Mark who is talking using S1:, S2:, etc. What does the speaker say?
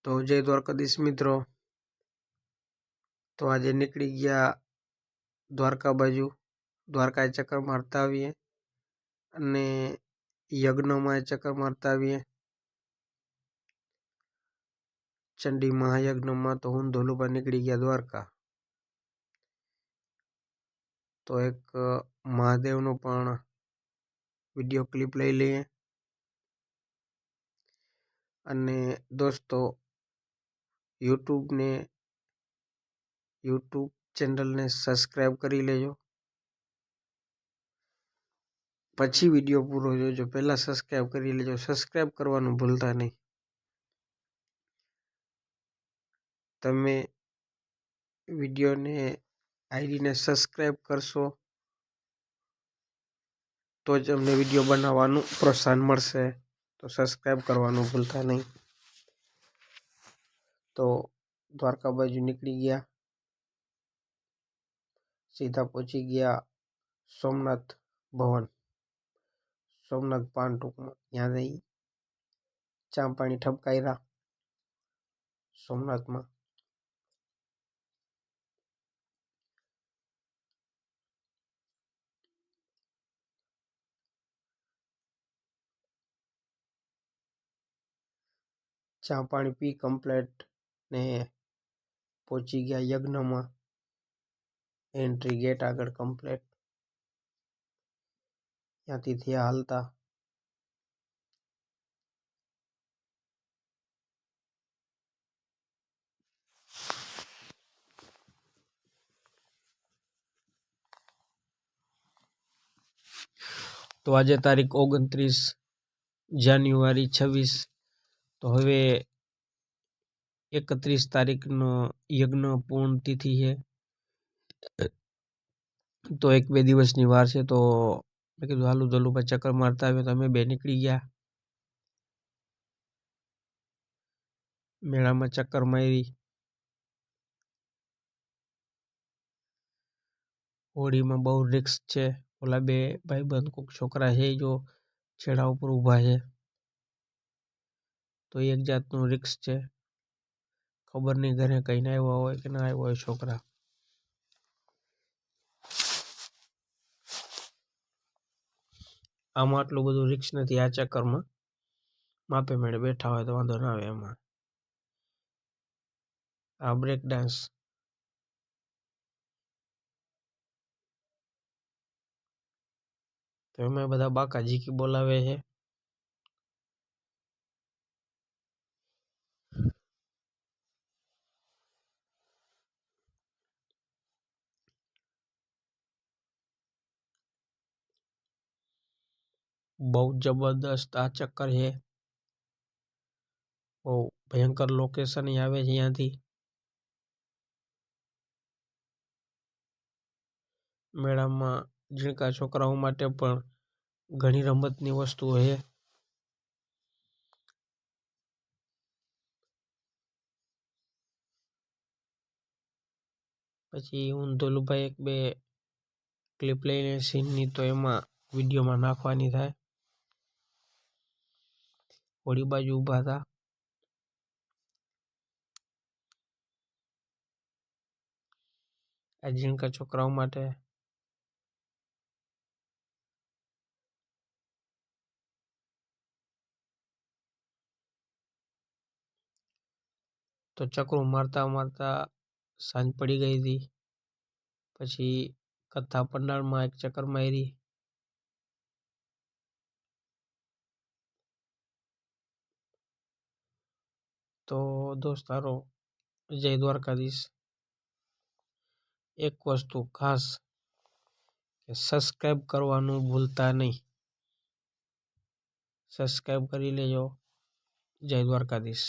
S1: તો જય દ્વારકાધીશ મિત્રો। તો આજે નીકળી ગયા દ્વારકા બાજુ, દ્વારકા ચક્કર મારતા આવીએ અને યજ્ઞમાં ચક્કર મારતા આવીએ। ચંડી મહાયજ્ઞમાં તો હું ધોલુભા નીકળી ગયા દ્વારકા। તો એક મહાદેવનો પણ વિડીયો ક્લિપ લઈ લઈએ। અને દોસ્તો યુટ્યુબ ચેનલને સબસ્ક્રાઈબ કરી લેજો, પછી વિડીયો પૂરો જોજો। પહેલાં સબસ્ક્રાઈબ કરી લેજો, સબસ્ક્રાઈબ કરવાનું ભૂલતા નહીં। તમે વિડીયોને આઈડીને સબસ્ક્રાઈબ કરશો તો જ અમને વિડીયો બનાવવાનું પ્રોત્સાહન મળશે, તો સબસ્ક્રાઈબ કરવાનું ભૂલતા નહીં। તો દ્વારકા બાજુ નીકળી ગયા, સીધા પહોંચી ગયા સોમનાથ ભવન, સોમનાથ પાન ટૂંકમાં। ત્યાં જઈ ચા પાણી ઠપકાર્યા સોમનાથમાં। ચા પાણી પી કમ્પ્લેટ ને પહોંચી ગયા યજ્ઞમાં। એન્ટ્રી ગેટ આગળ કમ્પ્લેટ, ત્યાંથી થયા હાલતા। તો આજે તારીખ 29 જાન્યુઆરી 26। તો હવે 31 તારીખનો યજ્ઞ પૂર્ણ તિથિ છે, તો 1-2 દિવસની વાર છે। તો મેં કીધું હાલું ધોલુભા ચક્કર મારતા આવ્યો, તો અમે બે નીકળી ગયા મેળામાં ચક્કર મારી। હોળીમાં બહુ રિસ્ક છે, ઓલા બે ભાઈબંધ કોક છોકરા છે જો છેડા ઉપર ઊભા છે, તો એક જાતનું રિસ્ક છે। ખબર નહીં ઘરે કહીને આવ્યા હોય કે ના આવ્યા હોય છોકરા। આમાં આટલું બધું રિસ્ક નથી, આ ચક્કરમાં માપે મેળે બેઠા હોય તો વાંધો ના આવે એમાં। આ બ્રેક ડાન્સ તો એમાં બધા બાકા ઝીકી બોલાવે છે। બહુ જબરદસ્ત આ ચક્કર છે, બહુ ભયંકર લોકેશન આવે છે અહીંયાથી। મેળામાં ઝીણકા છોકરાઓ માટે પણ ઘણી રમતની વસ્તુઓ છે। પછી હું ધોલુભાઈ 1-2 ક્લિપ લઈને સીનની, તો એમાં વિડીયોમાં નાખવાની થાય। હોળી બાજુ ઊભા હતા, આ ઝીણકા છોકરાઓ માટે તો ચક્રું મારતા મારતા સાંજ પડી ગઈ હતી। પછી કથા પંડાળમાં એક ચક્કર મારી, તો દોસ્તારો જય દ્વારકાધીશ। એક વસ્તુ ખાસ કે સબસ્ક્રાઈબ કરવાનું ભૂલતા નહીં, સબસ્ક્રાઈબ કરી લેજો। જય દ્વારકાધીશ।